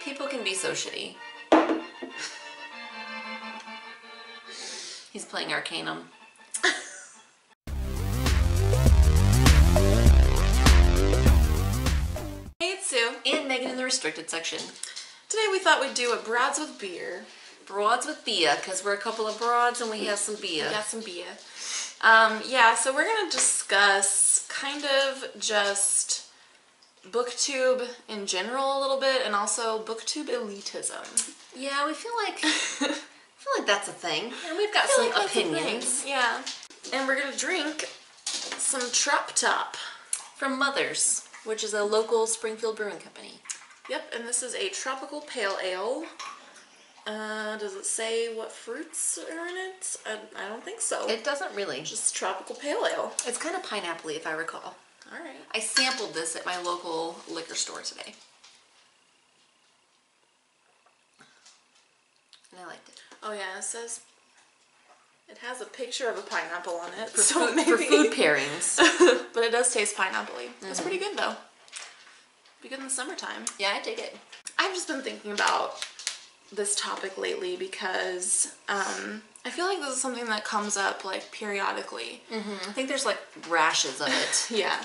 People can be so shitty. He's playing Arcanum. Hey, it's Sue. And Megan in the restricted section. Today we thought we'd do a broads with beer. Broads with beer, because we're a couple of broads and we have some beer. We got some beer. Yeah, so we're going to discuss kind of just BookTube in general a little bit, and also BookTube elitism. Yeah, we feel like that's a thing, and we've got some opinions. Yeah, and we're gonna drink some Trop From Mother's, which is a local Springfield brewing company. Yep, and this is a tropical pale ale. Does it say what fruits are in it? I don't think so. It doesn't really. Just tropical pale ale. It's kind of pineapple-y, if I recall. All right. I sampled this at my local liquor store today. And I liked it. Oh yeah, it says it has a picture of a pineapple on it. For, so food, maybe... for food pairings. But it does taste pineapple-y. It's pretty good though. Be good in the summertime. Yeah, I dig it. I've just been thinking about this topic lately because I feel like this is something that comes up like periodically. I think there's like rashes of it. Yeah.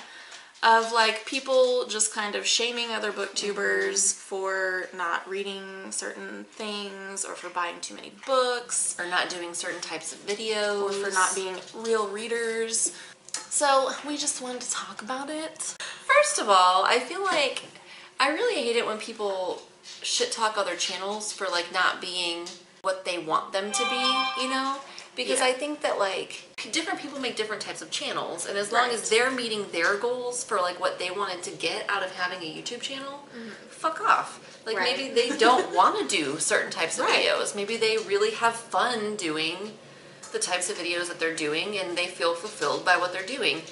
Of like people just kind of shaming other booktubers for not reading certain things, or for buying too many books, Or not doing certain types of videos. or for not being real readers. So we just wanted to talk about it. First of all, I feel like I really hate it when people shit talk other channels for like not being what they want them to be, you know? Because I think that like different people make different types of channels, and as long as they're meeting their goals for like what they wanted to get out of having a YouTube channel, fuck off. Like maybe they don't want to do certain types of videos. Maybe they really have fun doing the types of videos that they're doing and they feel fulfilled by what they're doing.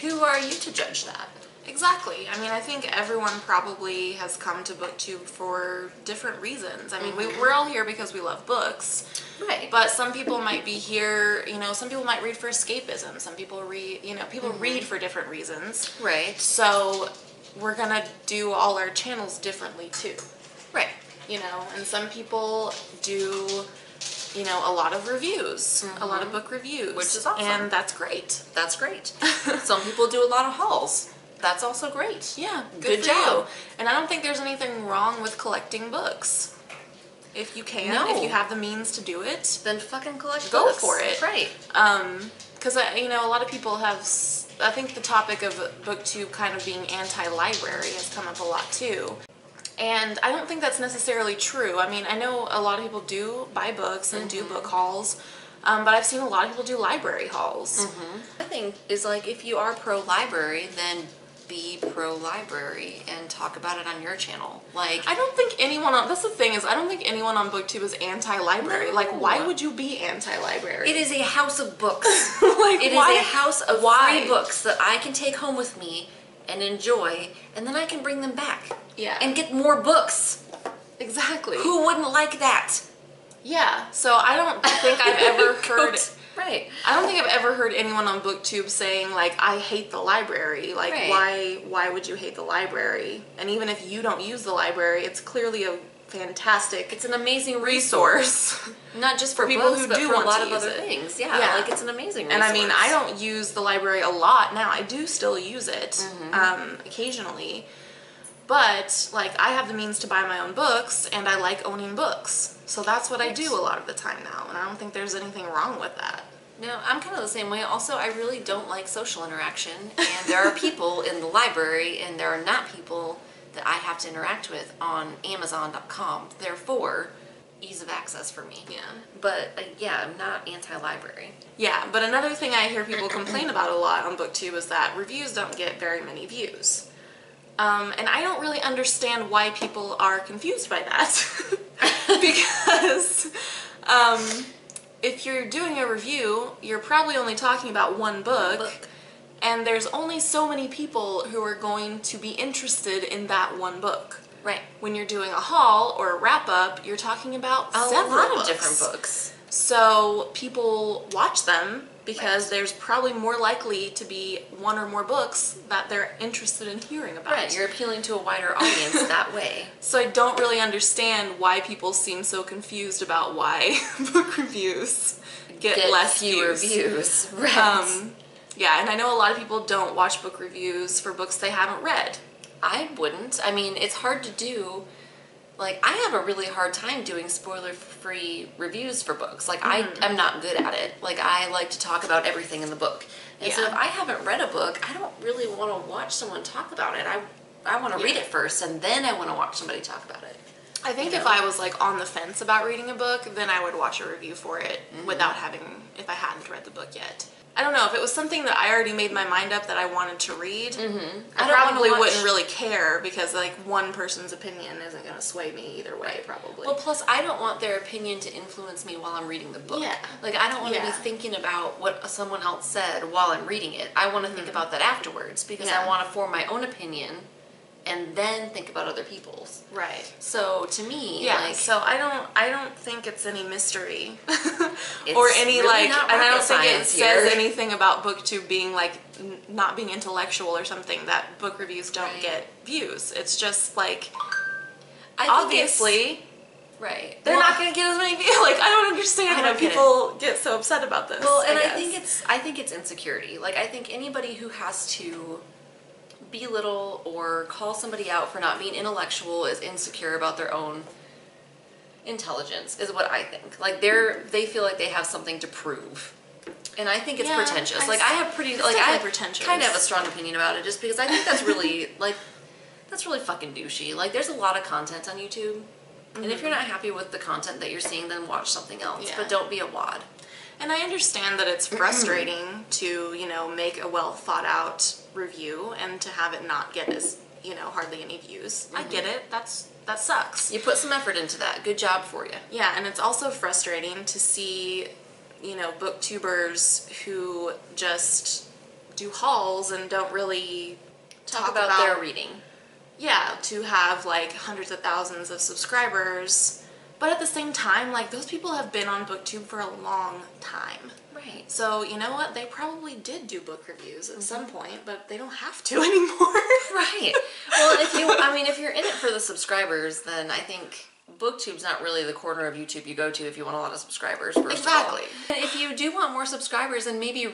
Who are you to judge that? Exactly. I mean, I think everyone probably has come to BookTube for different reasons. I mean, we're all here because we love books. Right. But some people might be here, you know, some people might read for escapism. Some people read, you know, people read for different reasons. Right. So we're going to do all our channels differently too. Right. You know, and some people do, you know, a lot of reviews, a lot of book reviews. Which is awesome. And that's great. That's great. Some people do a lot of hauls. That's also great. Yeah, good for job. you. And I don't think there's anything wrong with collecting books. If you can, if you have the means to do it, then fucking collect go books. for it. Right. Because you know, a lot of people have. I think the topic of BookTube kind of being anti-library has come up a lot too. And I don't think that's necessarily true. I mean, I know a lot of people do buy books and do book hauls, but I've seen a lot of people do library hauls. The thing is, like, if you are pro-library, then be pro-library and talk about it on your channel. Like, I don't think anyone on, that's the thing is, I don't think anyone on BookTube is anti-library. No. Like, why would you be anti-library? it is a house of books. Like, It is why? a house of Why? free books that I can take home with me and enjoy, and then I can bring them back. Yeah. And get more books. Exactly. Who wouldn't like that? Yeah. So I don't think I've ever heard... Right. I don't think I've ever heard anyone on BookTube saying, like, I hate the library. Like, why would you hate the library? And even if you don't use the library, it's clearly a fantastic... It's an amazing resource. Not just for people books, who but do for a want lot to of use other it. things. Yeah, Yeah. like, it's an amazing resource. And I mean, I don't use the library a lot now. I do still use it occasionally. But, like, I have the means to buy my own books, and I like owning books. So that's what I do a lot of the time now, and I don't think there's anything wrong with that. No, I'm kind of the same way. Also, I really don't like social interaction, and there are people in the library, and there are not people that I have to interact with on Amazon.com. Therefore, ease of access for me. Yeah. But, yeah, I'm not anti-library. Yeah, but another thing I hear people complain about a lot on BookTube is that reviews don't get very many views. And I don't really understand why people are confused by that. Because if you're doing a review, you're probably only talking about one book, and there's only so many people who are going to be interested in that one book. Right. When you're doing a haul or a wrap-up, you're talking about several lot of books. different books. So people watch them, because there's probably more likely to be one or more books that they're interested in hearing about. Right, you're appealing to a wider audience that way. So I don't really understand why people seem so confused about why book reviews get less fewer views. Right. Yeah, and I know a lot of people don't watch book reviews for books they haven't read. I wouldn't. I mean, it's hard to do. Like, I have a really hard time doing spoiler-free reviews for books. Like, I'm not good at it. Like, I like to talk about everything in the book. And so if I haven't read a book, I don't really want to watch someone talk about it. I want to read it first, and then I want to watch somebody talk about it. I think if I was, like, on the fence about reading a book, then I would watch a review for it without if I hadn't read the book yet. I don't know, if it was something that I already made my mind up that I wanted to read, I probably wouldn't really care, because like one person's opinion isn't going to sway me either way, probably. Well, plus I don't want their opinion to influence me while I'm reading the book. Yeah. Like, I don't want to be thinking about what someone else said while I'm reading it. I want to think about that afterwards, because I want to form my own opinion and then think about other people's. Right. So to me, so I don't think it's any mystery it's or any really and I don't think it here. says anything about BookTube being like not being intellectual or something that book reviews don't get views. It's just like obviously they're not going to get as many views. Like, I don't understand why people get so upset about this. Well, and I think it's insecurity. Like, I think anybody who has to belittle or call somebody out for not being intellectual is insecure about their own intelligence, is what I think. Like, they feel like they have something to prove, and I think it's pretentious. I have kind of have a strong opinion about it, just because I think that's really that's really fucking douchey. Like, there's a lot of content on YouTube, and if you're not happy with the content that you're seeing, then watch something else. But don't be a wad. And I understand that it's frustrating to, make a well thought out review and to have it not get as, hardly any views. I get it. That sucks. You put some effort into that. Good job for you. Yeah, and it's also frustrating to see, booktubers who just do hauls and don't really talk about their reading. Yeah, to have like hundreds of thousands of subscribers. But at the same time, like, those people have been on BookTube for a long time. Right. So, you know what? They probably did do book reviews at some point, but they don't have to anymore. Right. Well, if you're in it for the subscribers, then I think BookTube's not really the corner of YouTube you go to if you want a lot of subscribers, first of all. And if you do want more subscribers, then maybe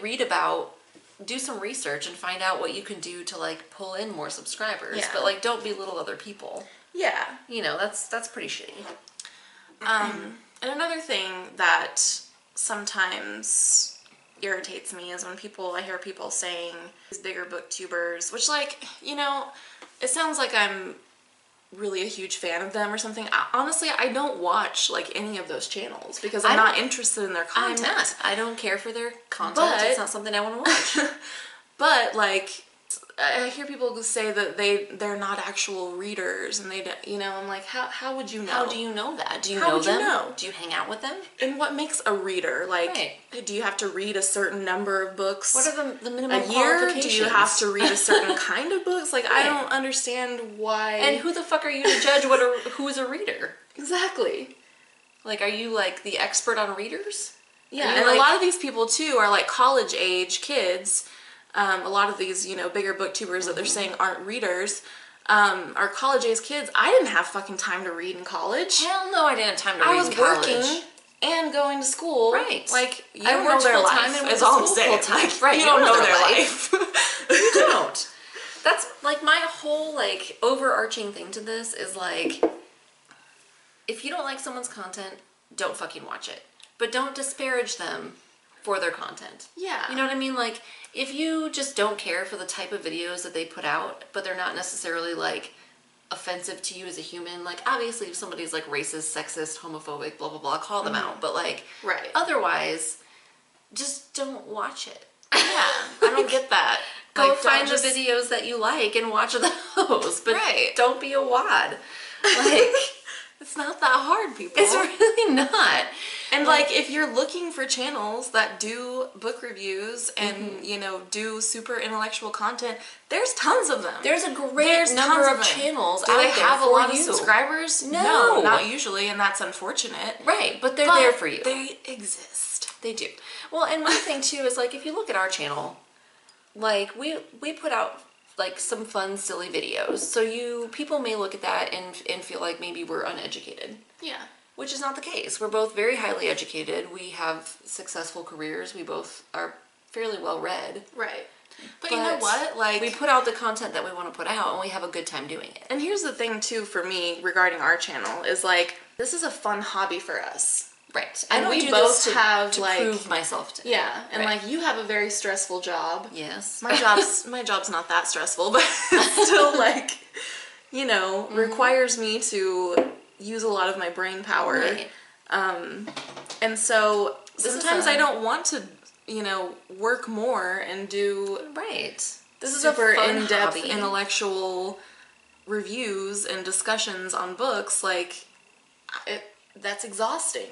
do some research and find out what you can do to, like, pull in more subscribers. Yeah. But, like, don't belittle other people. Yeah. That's pretty shitty. And another thing that sometimes irritates me is when I hear people saying these bigger booktubers, which, like, it sounds like I'm really a huge fan of them or something. Honestly, I don't watch, like, any of those channels because I'm not interested in their content. I'm not. I don't care for their content. It's not something I want to watch. But, like, I hear people say that they're not actual readers, and I'm like, how would you know? How do you know that? Do you know them? Do you hang out with them? And what makes a reader? Like, do you have to read a certain number of books? What are the minimum a year? qualifications? Do you have to read a certain kind of books? Like, I don't understand why. And who the fuck are you to judge who's a reader? Exactly. Like, are you, like, the expert on readers? Yeah, and a lot of these people too are like college age kids. A lot of these, bigger booktubers that they're saying aren't readers, are college-age kids. I didn't have fucking time to read in college. Hell no, I didn't have time to read in college. I was working and going to school. Right. Like, you don't know their life, is all I'm saying. Right, you don't know their life. You don't. That's, like, my whole, like, overarching thing to this is, like, if you don't like someone's content, don't fucking watch it. But don't disparage them for their content. Yeah. You know what I mean? Like, if you just don't care for the type of videos that they put out, but they're not necessarily, like, offensive to you as a human, like, obviously if somebody's, like, racist, sexist, homophobic, blah, blah, blah, call them out. But, like, otherwise, just don't watch it. Yeah. I don't get that. Go find the videos that you like and watch those. But don't be a wad. Like... It's not that hard, people. It's really not. And, like, if you're looking for channels that do book reviews and, do super intellectual content, there's tons of them. There's a great number of channels Do out they there have a for lot you. of subscribers? No. Not usually, and that's unfortunate. Right, but they're there for you. They exist. They do. Well, and one thing too is like if you look at our channel, like we put out like some fun, silly videos. So people may look at that and feel like maybe we're uneducated. Yeah. Which is not the case. We're both very highly educated. We have successful careers. We both are fairly well read. Right. But you know what? Like, we put out the content that we want to put out and we have a good time doing it. And here's the thing too for me regarding our channel is like this is a fun hobby for us. Right. And we we both have to like prove myself to. Yeah. And right. like you have a very stressful job. Yes. My job's not that stressful, but it's still like, you know, requires me to use a lot of my brain power. Right. And so sometimes I don't want to, you know, work more and do this is super a fun in-depth hobby. Intellectual reviews and discussions on books. Like, that's exhausting.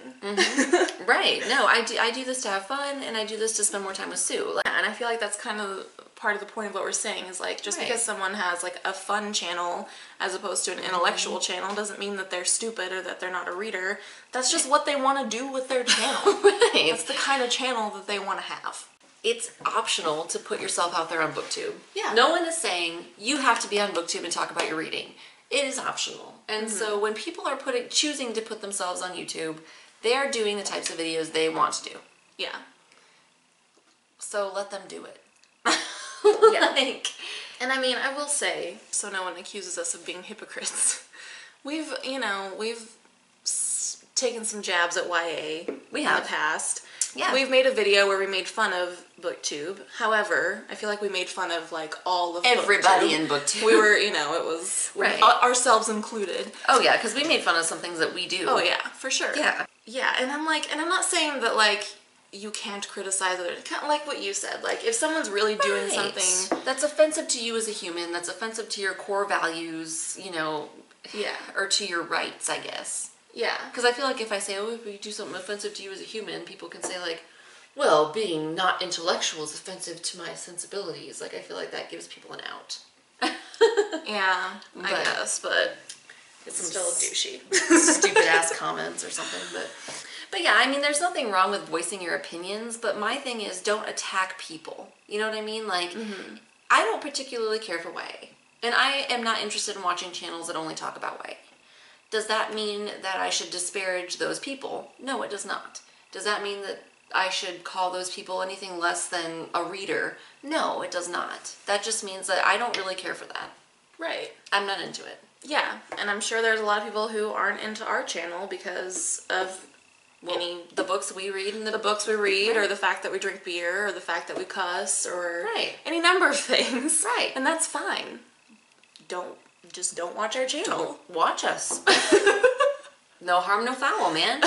Right. No, I do this to have fun, and I do this to spend more time with Sue. Like, and I feel like that's kind of part of the point of what we're saying is like just because someone has like a fun channel as opposed to an intellectual channel doesn't mean that they're stupid or that they're not a reader. That's just what they want to do with their channel. Right. That's the kind of channel that they want to have. It's optional to put yourself out there on BookTube. Yeah. No one is saying you have to be on BookTube and talk about your reading. It is optional. And so when people are choosing to put themselves on YouTube, they are doing the types of videos they want to do. Yeah. So let them do it. Yeah. And I mean, I will say, so no one accuses us of being hypocrites. We've taken some jabs at YA in the past. Yeah. We've made a video where we made fun of BookTube. However, I feel like we made fun of like all of everybody BookTube. in BookTube. We were, you know, it was ourselves included. Oh yeah, because we made fun of some things that we do. Oh yeah, for sure. Yeah. Yeah, and I'm not saying that like you can't criticize others. Kind of like what you said. Like if someone's really doing something that's offensive to you as a human, that's offensive to your core values, you know, or to your rights, I guess. Yeah. Because I feel like if I say, oh, if we do something offensive to you as a human, people can say like, well, being not intellectual is offensive to my sensibilities. Like I feel like that gives people an out. Yeah, I guess, but it's still douchey. Stupid ass comments or something, but yeah, I mean, there's nothing wrong with voicing your opinions, but my thing is don't attack people. You know what I mean? Like, I don't particularly care for YA, and I am not interested in watching channels that only talk about YA. Does that mean that I should disparage those people? No, it does not. Does that mean that I should call those people anything less than a reader? No, it does not. That just means that I don't really care for that. Right. I'm not into it. Yeah, and I'm sure there's a lot of people who aren't into our channel because of the books we read and the books we read, or the fact that we drink beer, or the fact that we cuss, or any number of things. Right. And that's fine. Don't watch our channel. Don't watch us. No harm, no foul, man.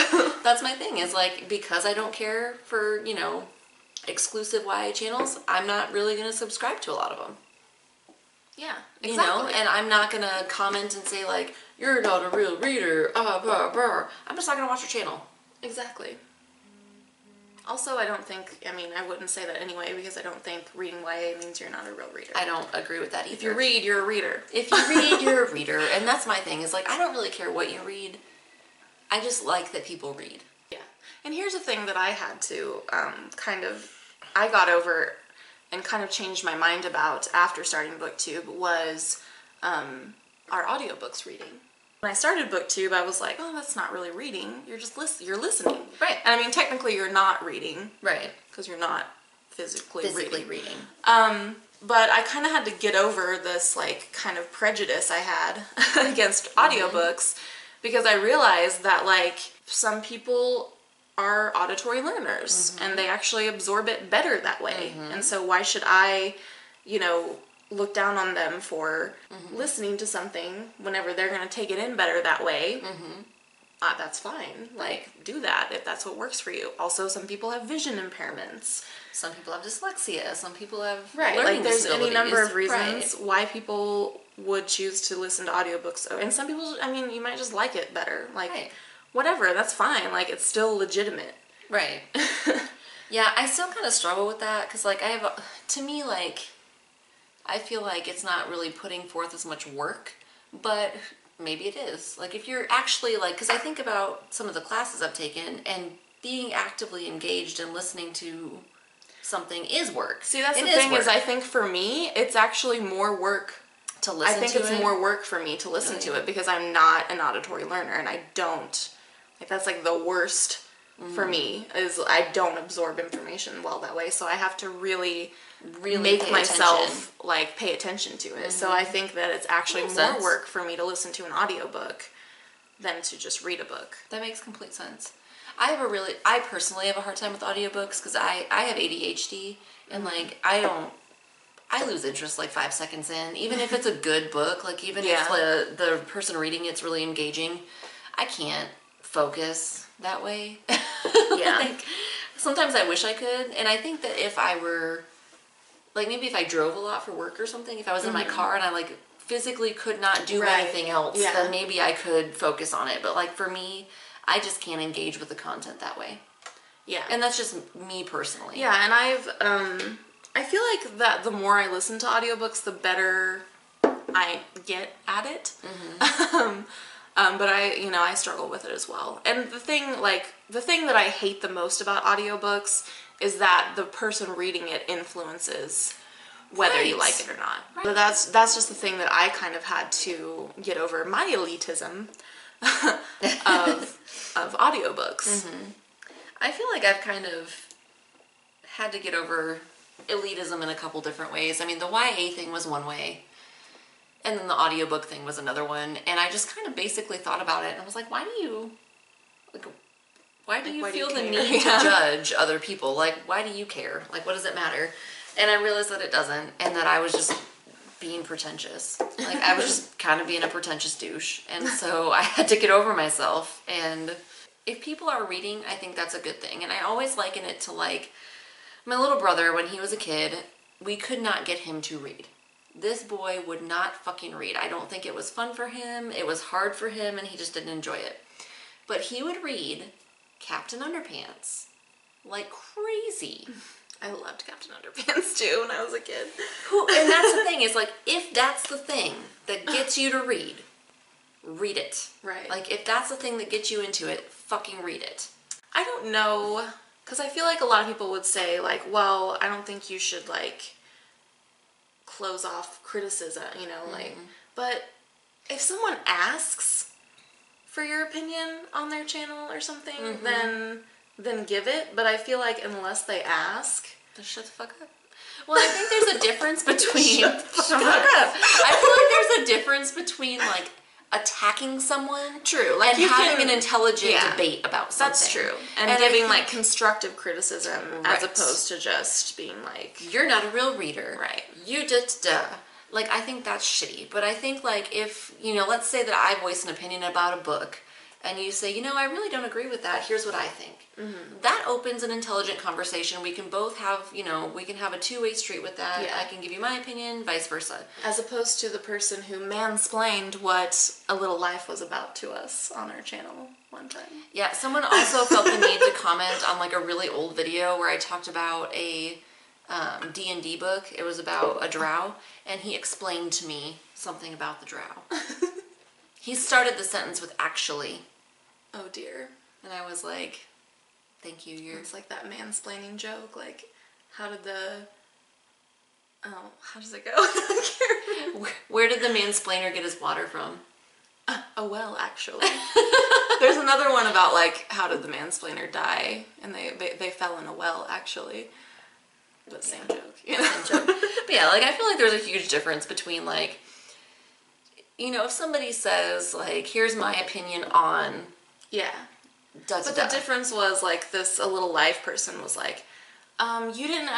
That's my thing, is like, because I don't care for, you know, exclusive YA channels, I'm not really going to subscribe to a lot of them. Yeah, exactly. You know, and I'm not going to comment and say like, you're not a real reader, blah, blah. I'm just not going to watch your channel. Exactly. Also, I wouldn't say that anyway, because I don't think reading YA means you're not a real reader. I don't agree with that either. If you read, you're a reader. If you read, you're a reader. And that's my thing, is like, I don't really care what you read. I just like that people read. Yeah. And here's a thing that I had to I got over and kind of changed my mind about after starting BookTube was our audiobooks reading. When I started BookTube, I was like, oh, that's not really reading. You're just you're listening. Right. And I mean, technically you're not reading. Right. Because you're not physically reading. But I kind of had to get over this like kind of prejudice I had against audiobooks, because I realized that like some people are auditory learners and they actually absorb it better that way. And so why should I, you know, look down on them for listening to something whenever they're going to take it in better that way? That's fine. Like, do that if that's what works for you. Also, some people have vision impairments. Some people have dyslexia. Some people have learning like there's any number of reasons right. why people would choose to listen to audiobooks. And some people, I mean, you might just like it better. Like, right. Whatever, that's fine. Like, it's still legitimate. Right. Yeah, I still kind of struggle with that, because, like, to me, like, I feel like it's not really putting forth as much work, but maybe it is. Like, if you're actually, like, because I think about some of the classes I've taken, and being actively engaged and listening to something is work. See, that's the thing is I think for me, it's actually more work to listen to it. I think it's more work for me to listen to it because I'm not an auditory learner and I don't, like that's like the worst for me is I don't absorb information well that way. So I have to really make myself like pay attention to it. So I think that it's actually more work for me to listen to an audiobook than to just read a book. That makes complete sense. I personally have a hard time with audiobooks because I have ADHD and like I lose interest like 5 seconds in, even if it's a good book, like even if the person reading it's really engaging, I can't focus that way. Yeah. Like, sometimes I wish I could, and I think that if I were, like maybe if I drove a lot for work or something, if I was in my car and I like physically could not do anything else, then maybe I could focus on it. But like for me, I just can't engage with the content that way. Yeah. And that's just me personally. Yeah, and I feel like that the more I listen to audiobooks, the better I get at it. But I struggle with it as well. And the thing that I hate the most about audiobooks is that the person reading it influences whether you like it or not. Right. But that's just the thing that I kind of had to get over my elitism of audiobooks. I feel like I've kind of had to get over elitism in a couple different ways. I mean, the YA thing was one way, and then the audiobook thing was another one, and I just kind of basically thought about it, and I was like, why do you feel the need to judge other people? Like, why do you care? Like, what does it matter? And I realized that it doesn't, and that I was just being pretentious. Like, I was just kind of being a pretentious douche, and so I had to get over myself. And if people are reading, I think that's a good thing. And I always liken it to, like, my little brother, when he was a kid, we could not get him to read. This boy would not fucking read. I don't think it was fun for him. It was hard for him, and he just didn't enjoy it. But he would read Captain Underpants like crazy. I loved Captain Underpants too when I was a kid. And that's the thing, is like, if that's the thing that gets you to read it. Right. Like, if that's the thing that gets you into it, fucking read it. I don't know, because I feel like a lot of people would say, like, well, I don't think you should, like, close off criticism, you know, like, but if someone asks for your opinion on their channel or something, then give it. But I feel like unless they ask, just shut the fuck up. Well, I think there's a difference between shut the fuck up. I feel like there's a difference between like attacking someone, true, like and having an intelligent debate about something. That's true, and giving like constructive criticism as opposed to just being like, you're not a real reader, right? You just like, I think that's shitty. But I think, like, if, you know, let's say that I voice an opinion about a book, and you say, you know, I really don't agree with that, here's what I think. That opens an intelligent conversation. We can both have, you know, we can have a two-way street with that. I can give you my opinion, vice versa. As opposed to the person who mansplained what A Little Life was about to us on our channel one time. Yeah, someone also felt the need to comment on, like, a really old video where I talked about a D&D book. It was about a drow, and he explained to me something about the drow. He started the sentence with "actually." Oh dear. And I was like, thank you. It's like that mansplaining joke, like, how does it go? Where did the mansplainer get his water from? Oh, well, actually. There's another one about, like, how did the mansplainer die? And they fell in a well, actually. But same joke. You know? Same joke. But yeah, like, I feel like there's a huge difference between, like, you know, if somebody says, like, here's my opinion on... Yeah. But the difference was, like, A Little Life person was like, you didn't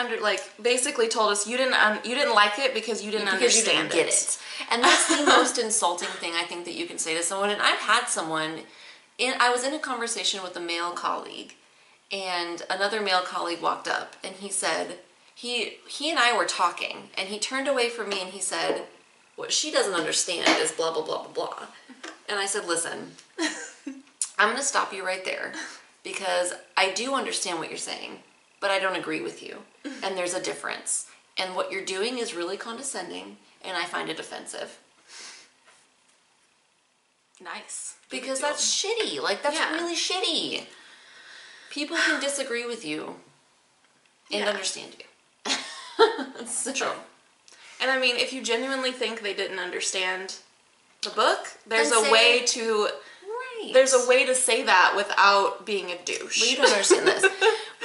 basically told us you didn't like it because you didn't understand get it. And that's the most insulting thing I think that you can say to someone. And I've had someone, I was in a conversation with a male colleague, and another male colleague walked up, and he said, he and I were talking, and he turned away from me and he said, what she doesn't understand is blah, blah, blah, blah, blah. And I said, listen, I'm going to stop you right there, because I do understand what you're saying, but I don't agree with you. And there's a difference. And what you're doing is really condescending, and I find it offensive. Nice. Because that's shitty. Like, that's really shitty. People can disagree with you and understand you. So. True. And I mean, if you genuinely think they didn't understand the book, there's Then a way to... Right. There's a way to say that without being a douche. Well, you don't understand this.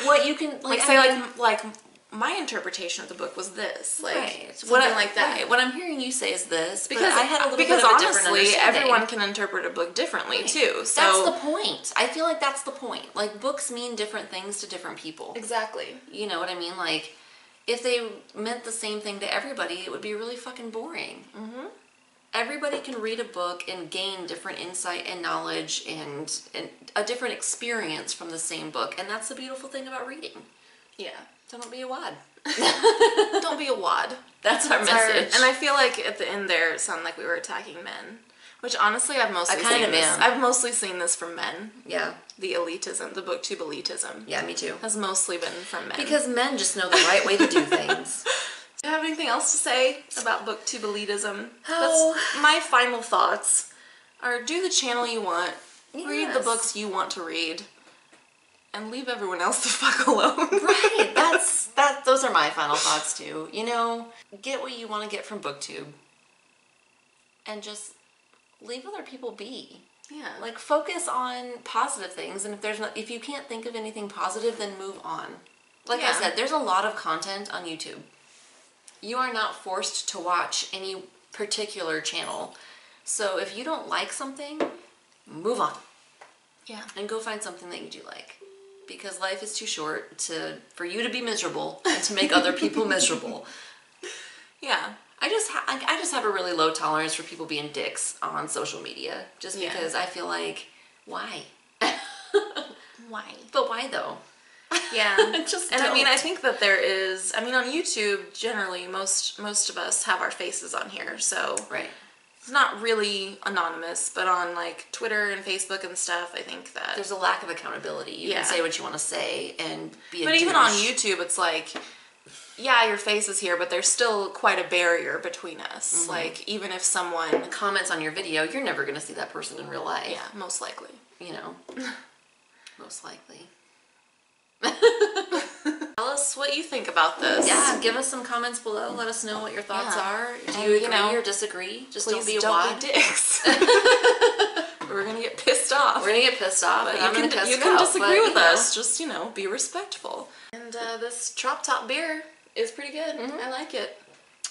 What you can... like my interpretation of the book was this. Like, right. something like that. Right. What I'm hearing you say is this, because I had a little bit of a honestly, different understanding. everyone can interpret a book differently, too. So that's the point. I feel like that's the point. Like, books mean different things to different people. Exactly. You know what I mean? Like, if they meant the same thing to everybody, it would be really fucking boring. Mm-hmm. Everybody can read a book and gain different insight and knowledge and a different experience from the same book. And that's the beautiful thing about reading. Yeah. So don't be a wad. Don't be a wad. That's our message. And I feel like at the end there, it sounded like we were attacking men. Which honestly, I've mostly seen this from men. Yeah. The elitism, the BookTube elitism. Yeah, me too. Has mostly been from men. Because men just know the right way to do things. Do you have anything else to say about BookTube elitism? Oh. That's my final thoughts. Are do the channel you want, read the books you want to read, and leave everyone else the fuck alone. Right. Those are my final thoughts too. You know, get what you want to get from BookTube, and just leave other people be. Yeah. Like, focus on positive things, and if you can't think of anything positive, then move on. Like I said, there's a lot of content on YouTube. You are not forced to watch any particular channel. So if you don't like something, move on. Yeah. And go find something that you do like. Because life is too short for you to be miserable and to make other people miserable. Yeah. I just have a really low tolerance for people being dicks on social media. Just because I feel like, why? Why? But why though? Yeah. I mean, I think that there is, on YouTube, generally, most of us have our faces on here, so. Right. It's not really anonymous, but on, like, Twitter and Facebook and stuff, I think that. There's a lack of accountability. You can say what you want to say and be a But douche. even on YouTube, it's like, yeah, your face is here, but there's still quite a barrier between us. Mm-hmm. Like, even if someone comments on your video, you're never going to see that person in real life. Yeah, most likely. You know. Most likely. Tell us what you think about this. Yeah, give us some comments below. Let us know what your thoughts are. Do you agree or disagree? Just don't be a wad. Don't be dicks. We're gonna get pissed off. We're gonna get pissed off. But you can disagree with us. Just be respectful. And this Trop beer is pretty good. Mm-hmm. I like it.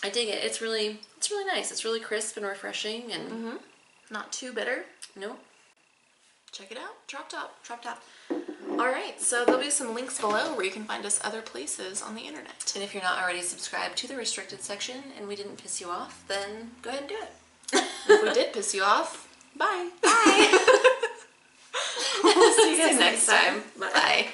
I dig it. It's really nice. It's really crisp and refreshing and not too bitter. Nope. Check it out. Trop Top. Alright, so there'll be some links below where you can find us other places on the internet. And if you're not already subscribed to the restricted section and we didn't piss you off, then go ahead and do it. If we did piss you off, bye. Bye. We'll see you guys next time. Bye.